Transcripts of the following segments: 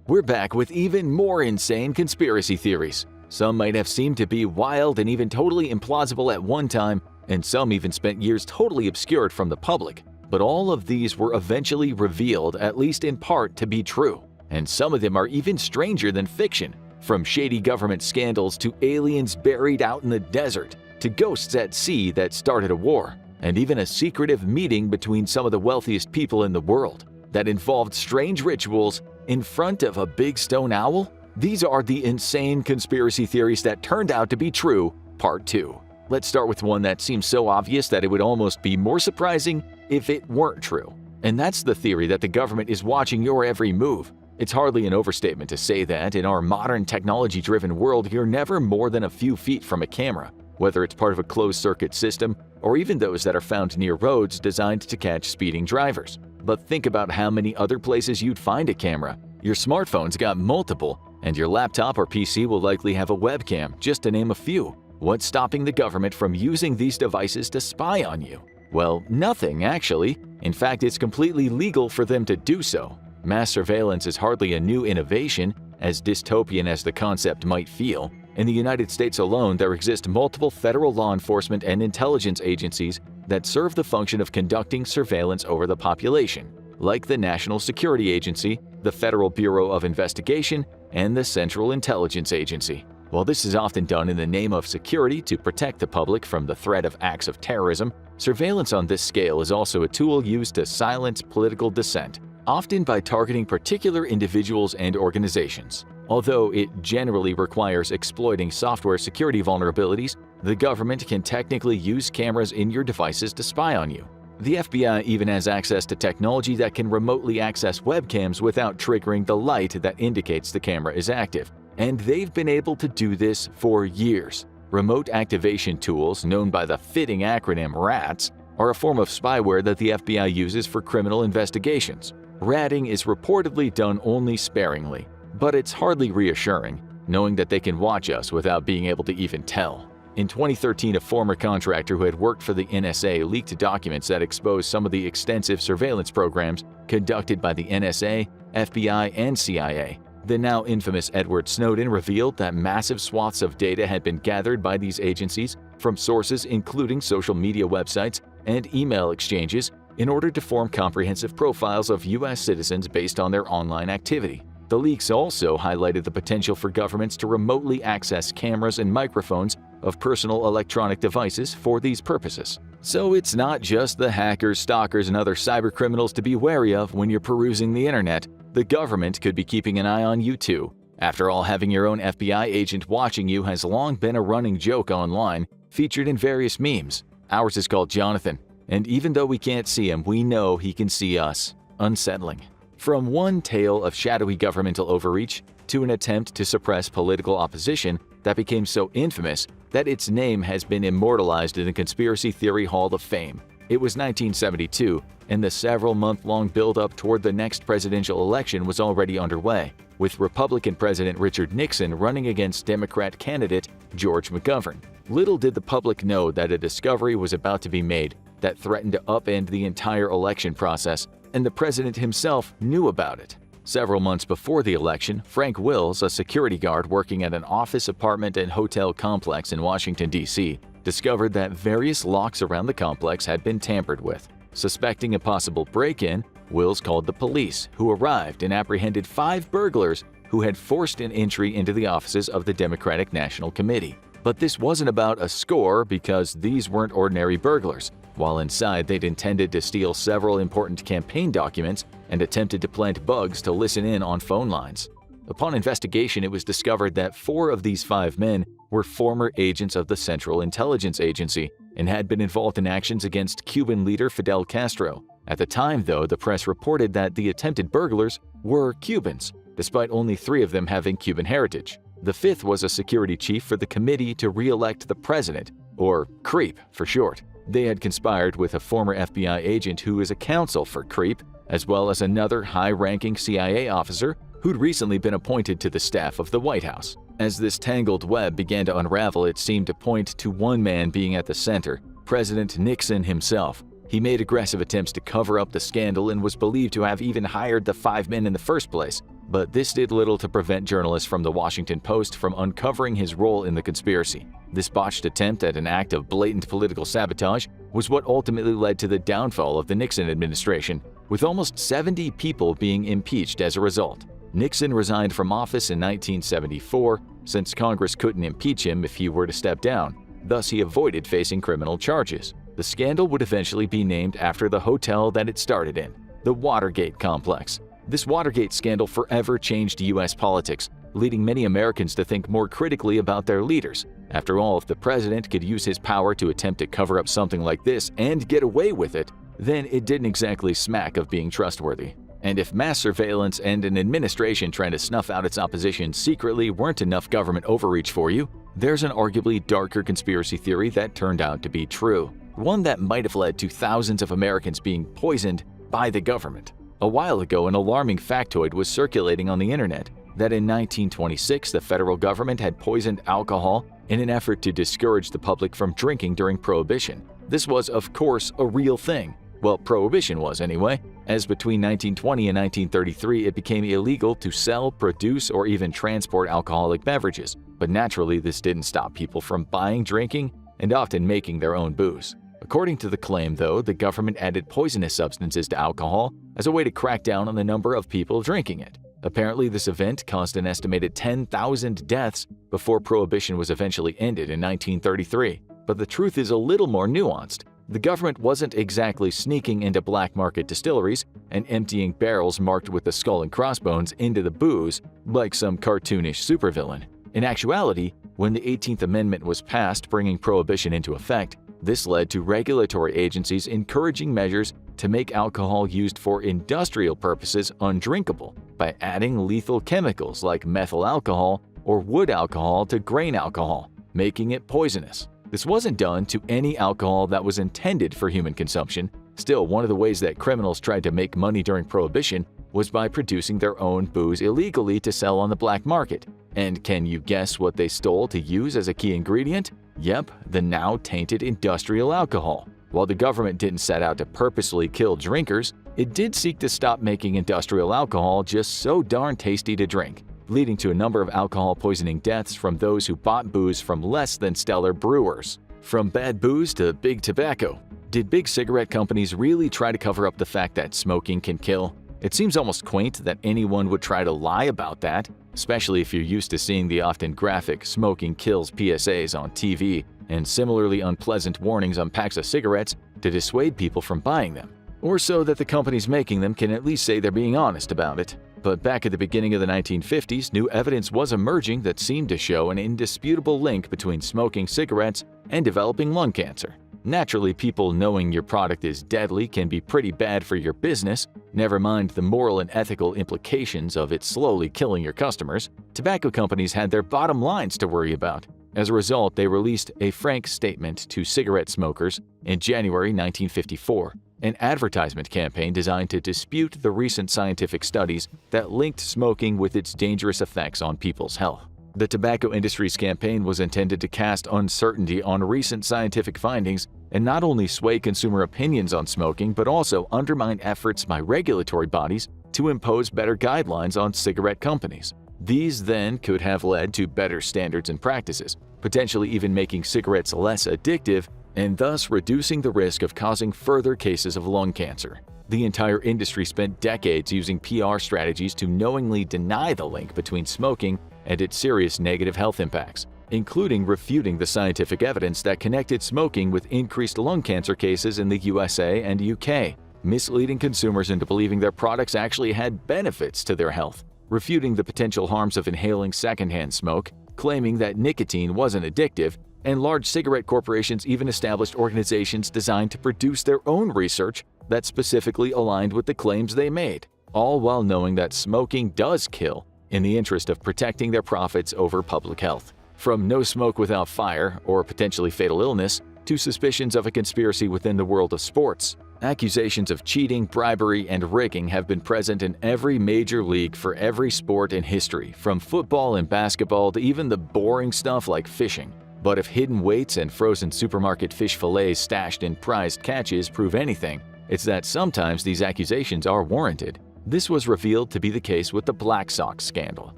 We're back with even more insane conspiracy theories. Some might have seemed to be wild and even totally implausible at one time, and some even spent years totally obscured from the public. But all of these were eventually revealed, at least in part, to be true. And some of them are even stranger than fiction. From shady government scandals to aliens buried out in the desert, to ghosts at sea that started a war, and even a secretive meeting between some of the wealthiest people in the world that involved strange rituals in front of a big stone owl? These are the insane conspiracy theories that turned out to be true, part 2. Let's start with one that seems so obvious that it would almost be more surprising if it weren't true. And that's the theory that the government is watching your every move. It's hardly an overstatement to say that in our modern technology-driven world, you're never more than a few feet from a camera, whether it's part of a closed-circuit system or even those that are found near roads designed to catch speeding drivers. But think about how many other places you'd find a camera. Your smartphone's got multiple, and your laptop or PC will likely have a webcam, just to name a few. What's stopping the government from using these devices to spy on you? Well, nothing, actually. In fact, it's completely legal for them to do so. Mass surveillance is hardly a new innovation, as dystopian as the concept might feel. In the United States alone, there exist multiple federal law enforcement and intelligence agencies that serve the function of conducting surveillance over the population, like the National Security Agency, the Federal Bureau of Investigation, and the Central Intelligence Agency. While this is often done in the name of security to protect the public from the threat of acts of terrorism, surveillance on this scale is also a tool used to silence political dissent, often by targeting particular individuals and organizations. Although it generally requires exploiting software security vulnerabilities, the government can technically use cameras in your devices to spy on you. The FBI even has access to technology that can remotely access webcams without triggering the light that indicates the camera is active. And they've been able to do this for years. Remote activation tools, known by the fitting acronym RATs, are a form of spyware that the FBI uses for criminal investigations. Ratting is reportedly done only sparingly, but it's hardly reassuring, knowing that they can watch us without being able to even tell. In 2013, a former contractor who had worked for the NSA leaked documents that exposed some of the extensive surveillance programs conducted by the NSA, FBI, and CIA. The now infamous Edward Snowden revealed that massive swaths of data had been gathered by these agencies from sources including social media websites and email exchanges in order to form comprehensive profiles of U.S. citizens based on their online activity. The leaks also highlighted the potential for governments to remotely access cameras and microphones of personal electronic devices for these purposes. So it's not just the hackers, stalkers, and other cybercriminals to be wary of when you're perusing the internet. The government could be keeping an eye on you too. After all, having your own FBI agent watching you has long been a running joke online, featured in various memes. Ours is called Jonathan, and even though we can't see him, we know he can see us. Unsettling. From one tale of shadowy governmental overreach to an attempt to suppress political opposition that became so infamous that its name has been immortalized in the Conspiracy Theory Hall of Fame. It was 1972, and the several-month-long build-up toward the next presidential election was already underway, with Republican President Richard Nixon running against Democrat candidate George McGovern. Little did the public know that a discovery was about to be made that threatened to upend the entire election process, and the president himself knew about it. Several months before the election, Frank Wills, a security guard working at an office, apartment, and hotel complex in Washington, D.C., discovered that various locks around the complex had been tampered with. Suspecting a possible break-in, Wills called the police, who arrived and apprehended 5 burglars who had forced an entry into the offices of the Democratic National Committee. But this wasn't about a score because these weren't ordinary burglars. While inside, they'd intended to steal several important campaign documents and attempted to plant bugs to listen in on phone lines. Upon investigation, it was discovered that 4 of these 5 men were former agents of the Central Intelligence Agency and had been involved in actions against Cuban leader Fidel Castro. At the time, though, the press reported that the attempted burglars were Cubans, despite only 3 of them having Cuban heritage. The 5th was a security chief for the Committee to Re-elect the President, or CREEP for short. They had conspired with a former FBI agent who is a counsel for CREEP, as well as another high-ranking CIA officer who'd recently been appointed to the staff of the White House. As this tangled web began to unravel, it seemed to point to one man being at the center, President Nixon himself. He made aggressive attempts to cover up the scandal and was believed to have even hired the 5 men in the first place. but this did little to prevent journalists from the Washington Post from uncovering his role in the conspiracy. This botched attempt at an act of blatant political sabotage was what ultimately led to the downfall of the Nixon administration, with almost 70 people being impeached as a result. Nixon resigned from office in 1974 since Congress couldn't impeach him if he were to step down. Thus, he avoided facing criminal charges. The scandal would eventually be named after the hotel that it started in, the Watergate complex. This Watergate scandal forever changed U.S. politics, leading many Americans to think more critically about their leaders. After all, if the president could use his power to attempt to cover up something like this and get away with it, then it didn't exactly smack of being trustworthy. And if mass surveillance and an administration trying to snuff out its opposition secretly weren't enough government overreach for you, there's an arguably darker conspiracy theory that turned out to be true. One that might have led to thousands of Americans being poisoned by the government. A while ago, an alarming factoid was circulating on the internet that in 1926 the federal government had poisoned alcohol in an effort to discourage the public from drinking during Prohibition. This was, of course, a real thing. Well, Prohibition was anyway, as between 1920 and 1933 it became illegal to sell, produce, or even transport alcoholic beverages. But naturally, this didn't stop people from buying, drinking, and often making their own booze. According to the claim, though, the government added poisonous substances to alcohol as a way to crack down on the number of people drinking it. Apparently, this event caused an estimated 10,000 deaths before Prohibition was eventually ended in 1933. But the truth is a little more nuanced. The government wasn't exactly sneaking into black market distilleries and emptying barrels marked with the skull and crossbones into the booze like some cartoonish supervillain. In actuality, when the 18th Amendment was passed bringing Prohibition into effect, this led to regulatory agencies encouraging measures to make alcohol used for industrial purposes undrinkable by adding lethal chemicals like methyl alcohol or wood alcohol to grain alcohol, making it poisonous. This wasn't done to any alcohol that was intended for human consumption. Still, one of the ways that criminals tried to make money during Prohibition was by producing their own booze illegally to sell on the black market. And can you guess what they stole to use as a key ingredient? Yep, the now tainted industrial alcohol. While the government didn't set out to purposely kill drinkers, it did seek to stop making industrial alcohol just so darn tasty to drink, leading to a number of alcohol poisoning deaths from those who bought booze from less than stellar brewers. From bad booze to big tobacco. Did big cigarette companies really try to cover up the fact that smoking can kill? It seems almost quaint that anyone would try to lie about that, especially if you're used to seeing the often graphic "smoking kills" PSAs on TV and similarly unpleasant warnings on packs of cigarettes to dissuade people from buying them. Or so that the companies making them can at least say they're being honest about it. But back at the beginning of the 1950s, new evidence was emerging that seemed to show an indisputable link between smoking cigarettes and developing lung cancer. Naturally, people knowing your product is deadly can be pretty bad for your business, never mind the moral and ethical implications of it slowly killing your customers. Tobacco companies had their bottom lines to worry about. As a result, they released a frank statement to cigarette smokers in January 1954, an advertisement campaign designed to dispute the recent scientific studies that linked smoking with its dangerous effects on people's health. The tobacco industry's campaign was intended to cast uncertainty on recent scientific findings and not only sway consumer opinions on smoking, but also undermine efforts by regulatory bodies to impose better guidelines on cigarette companies. These then could have led to better standards and practices, potentially even making cigarettes less addictive and thus reducing the risk of causing further cases of lung cancer. The entire industry spent decades using PR strategies to knowingly deny the link between smoking and its serious negative health impacts, including refuting the scientific evidence that connected smoking with increased lung cancer cases in the USA and UK, misleading consumers into believing their products actually had benefits to their health, refuting the potential harms of inhaling secondhand smoke, claiming that nicotine wasn't addictive, and large cigarette corporations even established organizations designed to produce their own research that specifically aligned with the claims they made, all while knowing that smoking does kill in the interest of protecting their profits over public health. From no smoke without fire or potentially fatal illness to suspicions of a conspiracy within the world of sports, accusations of cheating, bribery, and rigging have been present in every major league for every sport in history, from football and basketball to even the boring stuff like fishing. But if hidden weights and frozen supermarket fish fillets stashed in prized catches prove anything, it's that sometimes these accusations are warranted. This was revealed to be the case with the Black Sox scandal.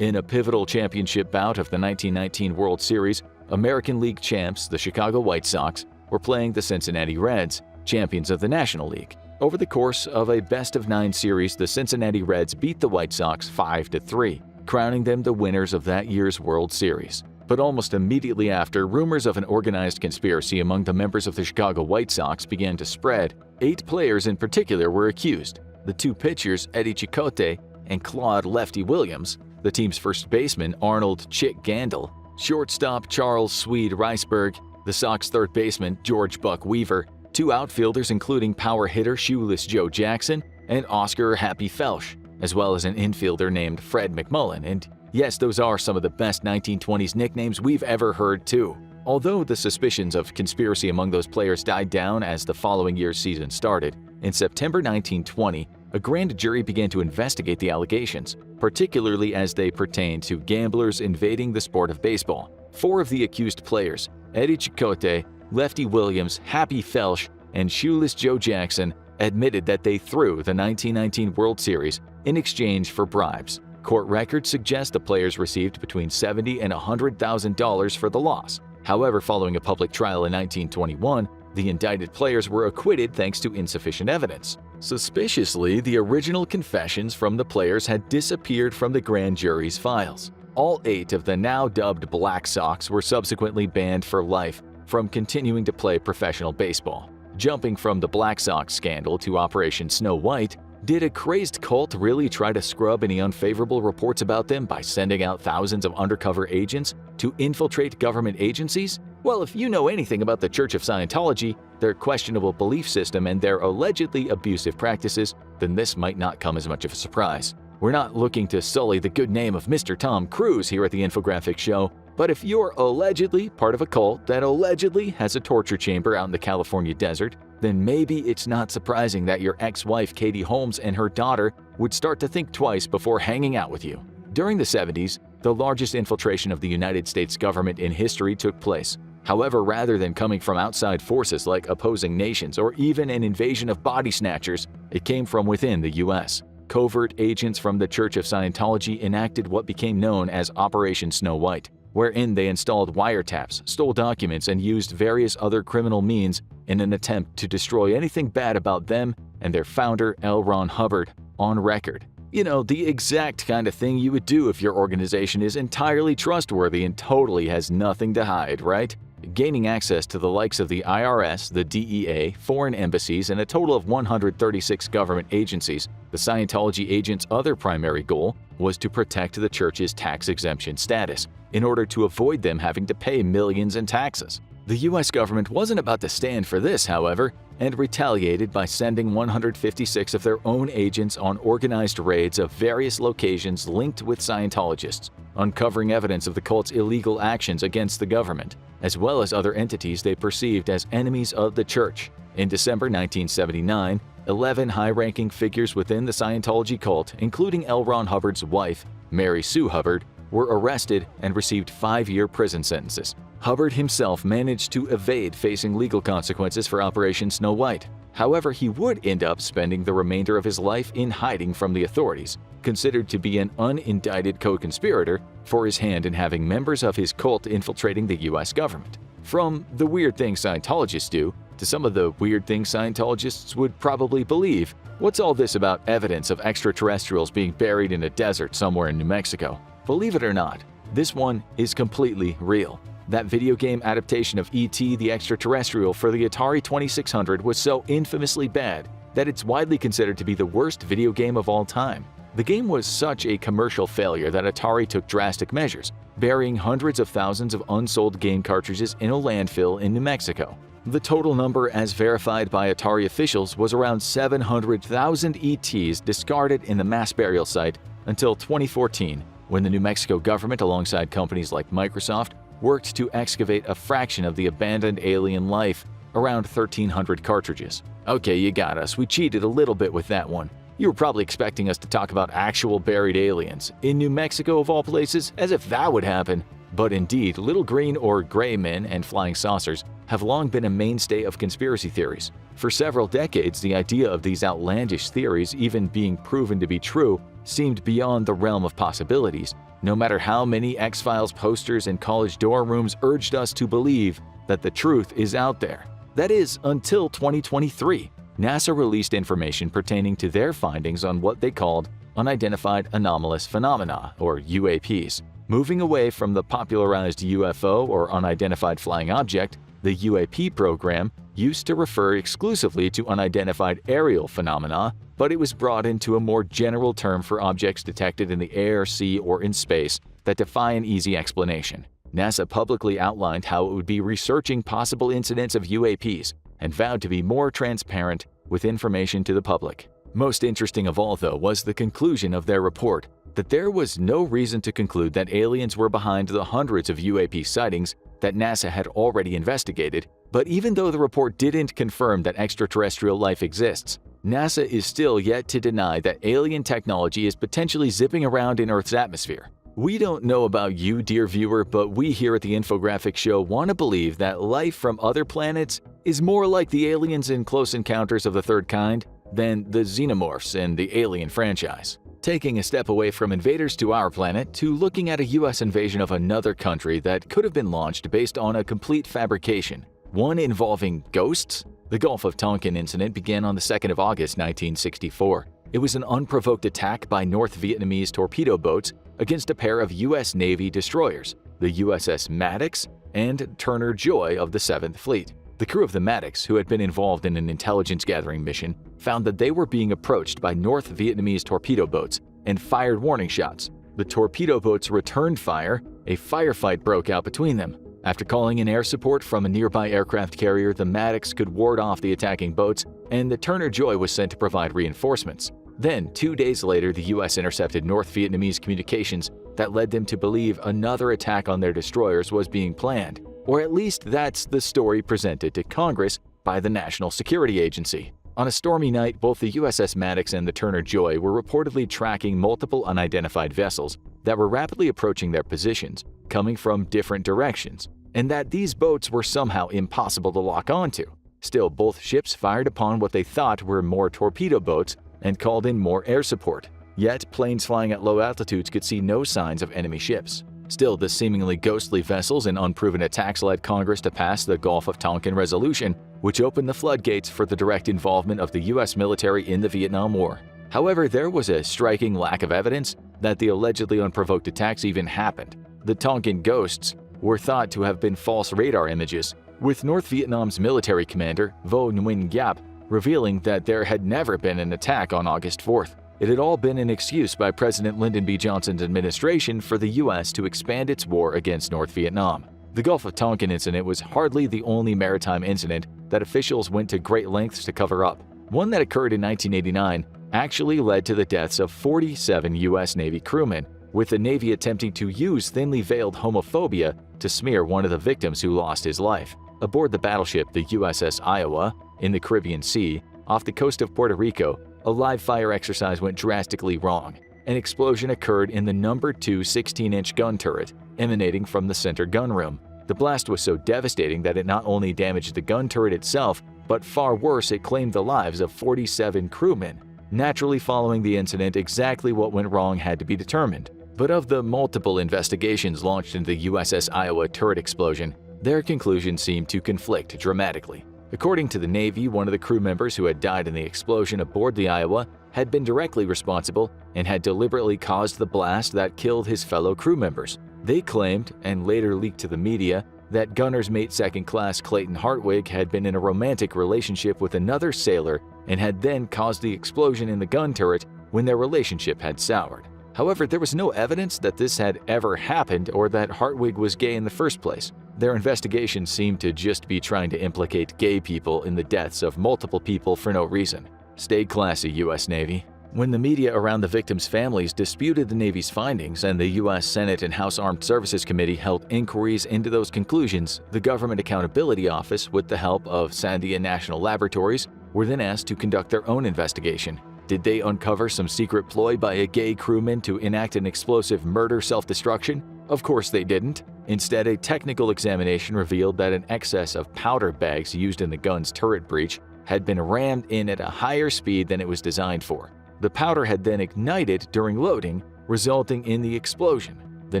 In a pivotal championship bout of the 1919 World Series, American League champs, the Chicago White Sox, were playing the Cincinnati Reds, champions of the National League. Over the course of a best-of-9 series, the Cincinnati Reds beat the White Sox 5-3, crowning them the winners of that year's World Series. But almost immediately after, rumors of an organized conspiracy among the members of the Chicago White Sox began to spread. 8 players in particular were accused: the 2 pitchers, Eddie Chicote and Claude Lefty Williams, the team's first baseman, Arnold Chick Gandil, shortstop Charles Swede Riceberg, the Sox third baseman, George Buck Weaver, 2 outfielders including power hitter Shoeless Joe Jackson and Oscar Happy Felsch, as well as an infielder named Fred McMullen. And yes, those are some of the best 1920s nicknames we've ever heard too. Although the suspicions of conspiracy among those players died down as the following year's season started, in September 1920, a grand jury began to investigate the allegations, particularly as they pertained to gamblers invading the sport of baseball. 4 of the accused players, Eddie Chicote, Lefty Williams, Happy Felsch, and Shoeless Joe Jackson, admitted that they threw the 1919 World Series in exchange for bribes. Court records suggest the players received between $70,000 and $100,000 for the loss. However, following a public trial in 1921, the indicted players were acquitted thanks to insufficient evidence. Suspiciously, the original confessions from the players had disappeared from the grand jury's files. All 8 of the now dubbed Black Sox were subsequently banned for life from continuing to play professional baseball. Jumping from the Black Sox scandal to Operation Snow White, did a crazed cult really try to scrub any unfavorable reports about them by sending out thousands of undercover agents to infiltrate government agencies? Well, if you know anything about the Church of Scientology, their questionable belief system, and their allegedly abusive practices, then this might not come as much of a surprise. We're not looking to sully the good name of Mr. Tom Cruise here at the Infographic Show, but if you're allegedly part of a cult that allegedly has a torture chamber out in the California desert, then maybe it's not surprising that your ex-wife Katie Holmes and her daughter would start to think twice before hanging out with you. During the 70s, the largest infiltration of the United States government in history took place. However, rather than coming from outside forces like opposing nations or even an invasion of body snatchers, it came from within the U.S. Covert agents from the Church of Scientology enacted what became known as Operation Snow White, wherein they installed wiretaps, stole documents, and used various other criminal means in an attempt to destroy anything bad about them and their founder, L. Ron Hubbard, on record. You know, the exact kind of thing you would do if your organization is entirely trustworthy and totally has nothing to hide, right? Gaining access to the likes of the IRS, the DEA, foreign embassies, and a total of 136 government agencies, the Scientology agents' other primary goal was to protect the church's tax exemption status, in order to avoid them having to pay millions in taxes. The U.S. government wasn't about to stand for this, however, and retaliated by sending 156 of their own agents on organized raids of various locations linked with Scientologists, uncovering evidence of the cult's illegal actions against the government, as well as other entities they perceived as enemies of the church. In December 1979, 11 high-ranking figures within the Scientology cult, including L. Ron Hubbard's wife, Mary Sue Hubbard, were arrested and received 5-year prison sentences. Hubbard himself managed to evade facing legal consequences for Operation Snow White. However, he would end up spending the remainder of his life in hiding from the authorities, considered to be an unindicted co-conspirator for his hand in having members of his cult infiltrating the U.S. government. From the weird things Scientologists do to some of the weird things Scientologists would probably believe, what's all this about evidence of extraterrestrials being buried in a desert somewhere in New Mexico? Believe it or not, this one is completely real. That video game adaptation of E.T. the Extraterrestrial for the Atari 2600 was so infamously bad that it's widely considered to be the worst video game of all time. The game was such a commercial failure that Atari took drastic measures, burying hundreds of thousands of unsold game cartridges in a landfill in New Mexico. The total number, as verified by Atari officials, was around 700,000 ETs discarded in the mass burial site until 2014, when the New Mexico government, alongside companies like Microsoft, worked to excavate a fraction of the abandoned alien life, around 1,300 cartridges. Okay, you got us. We cheated a little bit with that one. You were probably expecting us to talk about actual buried aliens in New Mexico of all places, as if that would happen. But indeed, little green or gray men and flying saucers have long been a mainstay of conspiracy theories. For several decades, the idea of these outlandish theories even being proven to be true seemed beyond the realm of possibilities, no matter how many X-Files posters in college dorm rooms urged us to believe that the truth is out there. That is, until 2023. NASA released information pertaining to their findings on what they called unidentified anomalous phenomena, or UAPs. Moving away from the popularized UFO or unidentified flying object, the UAP program used to refer exclusively to unidentified aerial phenomena, but it was brought into a more general term for objects detected in the air, sea, or in space that defy an easy explanation. NASA publicly outlined how it would be researching possible incidents of UAPs and vowed to be more transparent with information to the public. Most interesting of all, though, was the conclusion of their report that there was no reason to conclude that aliens were behind the hundreds of UAP sightings that NASA had already investigated. But even though the report didn't confirm that extraterrestrial life exists, NASA is still yet to deny that alien technology is potentially zipping around in Earth's atmosphere. We don't know about you, dear viewer, but we here at the Infographic Show want to believe that life from other planets is more like the aliens in Close Encounters of the Third Kind than the xenomorphs in the Alien franchise. Taking a step away from invaders to our planet to looking at a US invasion of another country that could have been launched based on a complete fabrication, one involving ghosts. The Gulf of Tonkin incident began on the 2nd of August 1964. It was an unprovoked attack by North Vietnamese torpedo boats against a pair of US Navy destroyers, the USS Maddox and Turner Joy of the 7th Fleet. The crew of the Maddox, who had been involved in an intelligence-gathering mission, found that they were being approached by North Vietnamese torpedo boats and fired warning shots. The torpedo boats returned fire. A firefight broke out between them. After calling in air support from a nearby aircraft carrier, the Maddox could ward off the attacking boats, and the Turner Joy was sent to provide reinforcements. Then, 2 days later, the U.S. intercepted North Vietnamese communications that led them to believe another attack on their destroyers was being planned. Or at least that's the story presented to Congress by the National Security Agency. On a stormy night, both the USS Maddox and the Turner Joy were reportedly tracking multiple unidentified vessels that were rapidly approaching their positions, coming from different directions, and that these boats were somehow impossible to lock onto. Still, both ships fired upon what they thought were more torpedo boats and called in more air support. Yet, planes flying at low altitudes could see no signs of enemy ships. Still, the seemingly ghostly vessels and unproven attacks led Congress to pass the Gulf of Tonkin Resolution, which opened the floodgates for the direct involvement of the U.S. military in the Vietnam War. However, there was a striking lack of evidence that the allegedly unprovoked attacks even happened. The Tonkin ghosts were thought to have been false radar images, with North Vietnam's military commander, Vo Nguyen Giap, revealing that there had never been an attack on August 4th. It had all been an excuse by President Lyndon B. Johnson's administration for the U.S. to expand its war against North Vietnam. The Gulf of Tonkin incident was hardly the only maritime incident that officials went to great lengths to cover up. One that occurred in 1989 actually led to the deaths of 47 U.S. Navy crewmen, with the Navy attempting to use thinly veiled homophobia to smear one of the victims who lost his life. Aboard the battleship, the USS Iowa, in the Caribbean Sea, off the coast of Puerto Rico, a live fire exercise went drastically wrong. An explosion occurred in the number 2 16-inch gun turret, emanating from the center gun room. The blast was so devastating that it not only damaged the gun turret itself, but far worse, it claimed the lives of 47 crewmen. Naturally, following the incident, exactly what went wrong had to be determined. But of the multiple investigations launched into the USS Iowa turret explosion, their conclusions seemed to conflict dramatically. According to the Navy, one of the crew members who had died in the explosion aboard the Iowa had been directly responsible and had deliberately caused the blast that killed his fellow crew members. They claimed, and later leaked to the media, that gunner's mate second class Clayton Hartwig had been in a romantic relationship with another sailor and had then caused the explosion in the gun turret when their relationship had soured. However, there was no evidence that this had ever happened or that Hartwig was gay in the first place. Their investigation seemed to just be trying to implicate gay people in the deaths of multiple people for no reason. Stay classy, U.S. Navy. When the media around the victims' families disputed the Navy's findings and the U.S. Senate and House Armed Services Committee held inquiries into those conclusions, the Government Accountability Office, with the help of Sandia National Laboratories, were then asked to conduct their own investigation. Did they uncover some secret ploy by a gay crewman to enact an explosive murder self-destruction? Of course they didn't. Instead, a technical examination revealed that an excess of powder bags used in the gun's turret breach had been rammed in at a higher speed than it was designed for. The powder had then ignited during loading, resulting in the explosion. The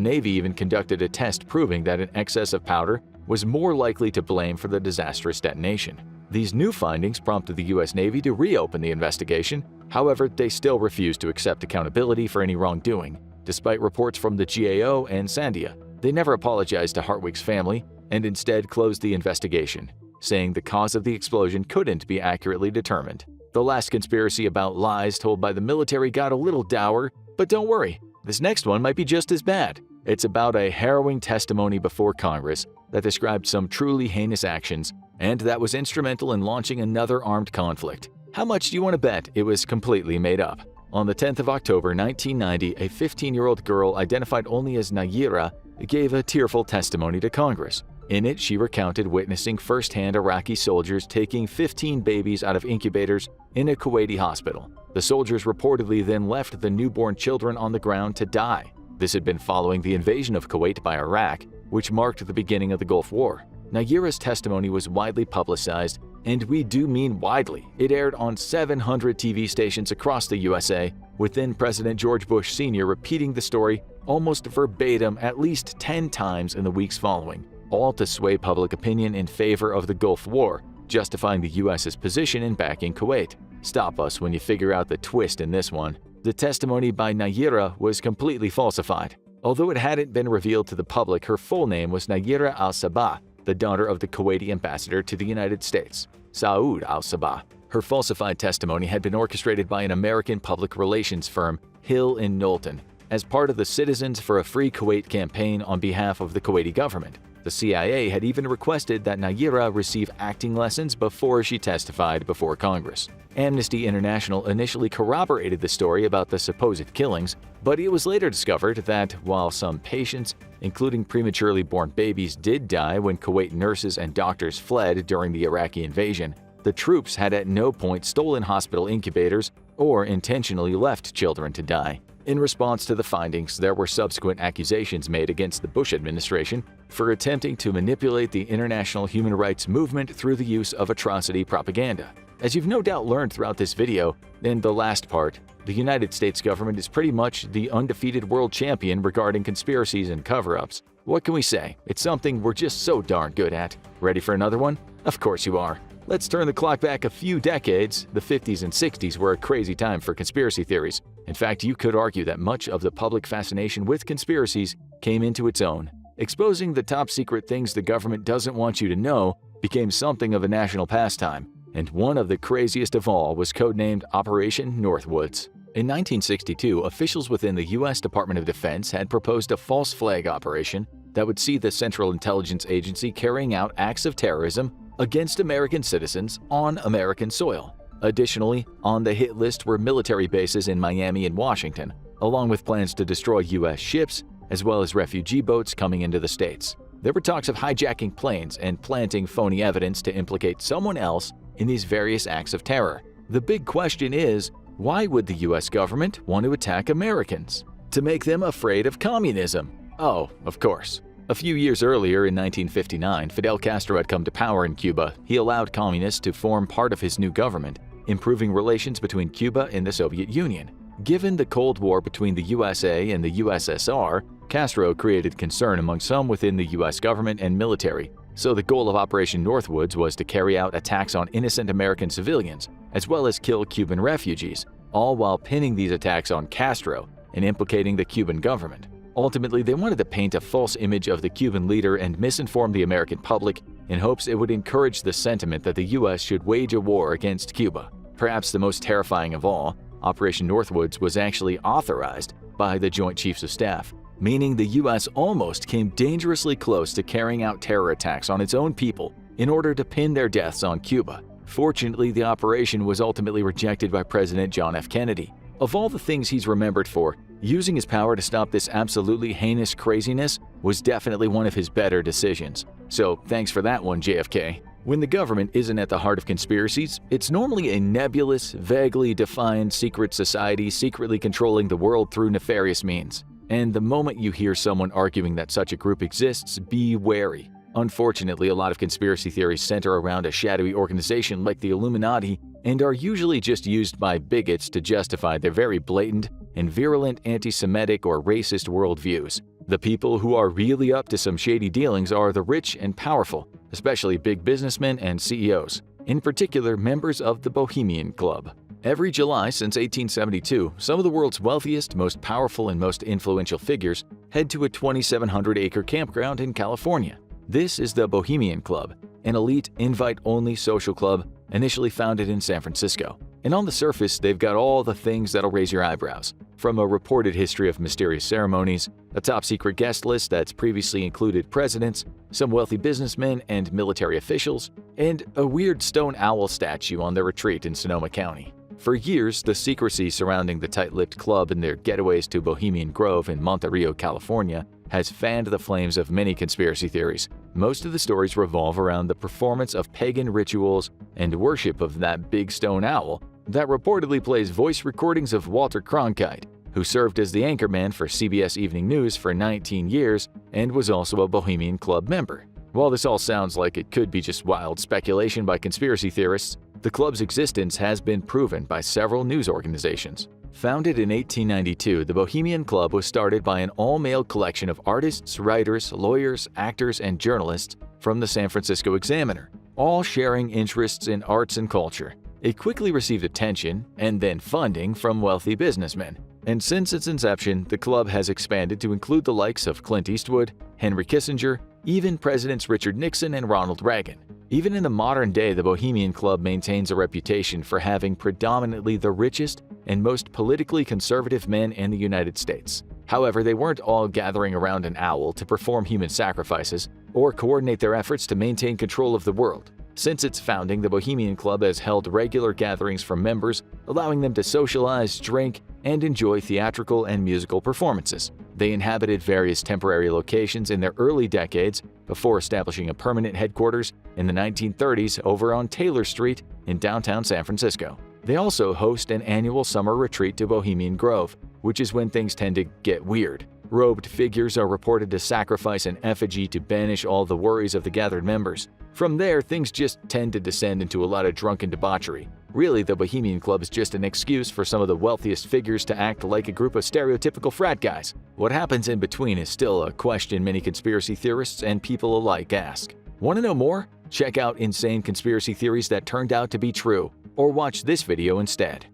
Navy even conducted a test proving that an excess of powder was more likely to blame for the disastrous detonation. These new findings prompted the U.S. Navy to reopen the investigation. However, they still refused to accept accountability for any wrongdoing. Despite reports from the GAO and Sandia, they never apologized to Hartwig's family and instead closed the investigation, saying the cause of the explosion couldn't be accurately determined. The last conspiracy about lies told by the military got a little dour, but don't worry, this next one might be just as bad. It's about a harrowing testimony before Congress that described some truly heinous actions and that was instrumental in launching another armed conflict. How much do you want to bet it was completely made up? On the 10th of October 1990, a 15-year-old girl identified only as Nayira gave a tearful testimony to Congress. In it, she recounted witnessing firsthand Iraqi soldiers taking 15 babies out of incubators in a Kuwaiti hospital. The soldiers reportedly then left the newborn children on the ground to die. This had been following the invasion of Kuwait by Iraq, which marked the beginning of the Gulf War. Nayira's testimony was widely publicized, and we do mean widely. It aired on 700 TV stations across the USA, with then President George Bush Sr. repeating the story almost verbatim at least 10 times in the weeks following, all to sway public opinion in favor of the Gulf War, justifying the US's position in backing Kuwait. Stop us when you figure out the twist in this one. The testimony by Nayira was completely falsified. Although it hadn't been revealed to the public, her full name was Nayira al-Sabah, the daughter of the Kuwaiti ambassador to the United States, Saud al-Sabah. Her falsified testimony had been orchestrated by an American public relations firm, Hill & Knowlton, as part of the Citizens for a Free Kuwait campaign on behalf of the Kuwaiti government. The CIA had even requested that Nayira receive acting lessons before she testified before Congress. Amnesty International initially corroborated the story about the supposed killings, but it was later discovered that while some patients, including prematurely born babies, did die when Kuwait nurses and doctors fled during the Iraqi invasion, the troops had at no point stolen hospital incubators or intentionally left children to die. In response to the findings, there were subsequent accusations made against the Bush administration for attempting to manipulate the international human rights movement through the use of atrocity propaganda. As you've no doubt learned throughout this video, in the last part, the United States government is pretty much the undefeated world champion regarding conspiracies and cover-ups. What can we say? It's something we're just so darn good at. Ready for another one? Of course you are. Let's turn the clock back a few decades. The 50s and 60s were a crazy time for conspiracy theories. In fact, you could argue that much of the public fascination with conspiracies came into its own. Exposing the top-secret things the government doesn't want you to know became something of a national pastime, and one of the craziest of all was codenamed Operation Northwoods. In 1962, officials within the U.S. Department of Defense had proposed a false flag operation that would see the Central Intelligence Agency carrying out acts of terrorism against American citizens on American soil. Additionally, on the hit list were military bases in Miami and Washington, along with plans to destroy U.S. ships, as well as refugee boats coming into the states. There were talks of hijacking planes and planting phony evidence to implicate someone else in these various acts of terror. The big question is, why would the U.S. government want to attack Americans? To make them afraid of communism. Oh, of course. A few years earlier, in 1959, Fidel Castro had come to power in Cuba. He allowed communists to form part of his new government, improving relations between Cuba and the Soviet Union. Given the Cold War between the USA and the USSR, Castro created concern among some within the U.S. government and military. So the goal of Operation Northwoods was to carry out attacks on innocent American civilians, as well as kill Cuban refugees, all while pinning these attacks on Castro and implicating the Cuban government. Ultimately, they wanted to paint a false image of the Cuban leader and misinform the American public in hopes it would encourage the sentiment that the U.S. should wage a war against Cuba. Perhaps the most terrifying of all, Operation Northwoods was actually authorized by the Joint Chiefs of Staff, meaning the U.S. almost came dangerously close to carrying out terror attacks on its own people in order to pin their deaths on Cuba. Fortunately, the operation was ultimately rejected by President John F. Kennedy. Of all the things he's remembered for, using his power to stop this absolutely heinous craziness was definitely one of his better decisions. So thanks for that one, JFK. When the government isn't at the heart of conspiracies, it's normally a nebulous, vaguely defined secret society secretly controlling the world through nefarious means. And the moment you hear someone arguing that such a group exists, be wary. Unfortunately, a lot of conspiracy theories center around a shadowy organization like the Illuminati and are usually just used by bigots to justify their very blatant and virulent anti-Semitic or racist worldviews. The people who are really up to some shady dealings are the rich and powerful, especially big businessmen and CEOs, in particular members of the Bohemian Club. Every July since 1872, some of the world's wealthiest, most powerful, and most influential figures head to a 2,700-acre campground in California. This is the Bohemian Club, an elite, invite-only social club initially founded in San Francisco. And on the surface, they've got all the things that'll raise your eyebrows, from a reported history of mysterious ceremonies, a top-secret guest list that's previously included presidents, some wealthy businessmen and military officials, and a weird stone owl statue on their retreat in Sonoma County. For years, the secrecy surrounding the tight-lipped club and their getaways to Bohemian Grove in Monte Rio, California, has fanned the flames of many conspiracy theories. Most of the stories revolve around the performance of pagan rituals and worship of that big stone owl that reportedly plays voice recordings of Walter Cronkite, who served as the anchorman for CBS Evening News for 19 years and was also a Bohemian Club member. While this all sounds like it could be just wild speculation by conspiracy theorists, the club's existence has been proven by several news organizations. Founded in 1892, the Bohemian Club was started by an all-male collection of artists, writers, lawyers, actors, and journalists from the San Francisco Examiner, all sharing interests in arts and culture. It quickly received attention and then funding from wealthy businessmen. And since its inception, the club has expanded to include the likes of Clint Eastwood, Henry Kissinger, even Presidents Richard Nixon and Ronald Reagan. Even in the modern day, the Bohemian Club maintains a reputation for having predominantly the richest and most politically conservative men in the United States. However, they weren't all gathering around an owl to perform human sacrifices or coordinate their efforts to maintain control of the world. Since its founding, the Bohemian Club has held regular gatherings for members, allowing them to socialize, drink, and enjoy theatrical and musical performances. They inhabited various temporary locations in their early decades before establishing a permanent headquarters in the 1930s over on Taylor Street in downtown San Francisco. They also host an annual summer retreat to Bohemian Grove, which is when things tend to get weird. Robed figures are reported to sacrifice an effigy to banish all the worries of the gathered members. From there, things just tend to descend into a lot of drunken debauchery. Really, the Bohemian Club is just an excuse for some of the wealthiest figures to act like a group of stereotypical frat guys. What happens in between is still a question many conspiracy theorists and people alike ask. Want to know more? Check out insane conspiracy theories that turned out to be true, or watch this video instead.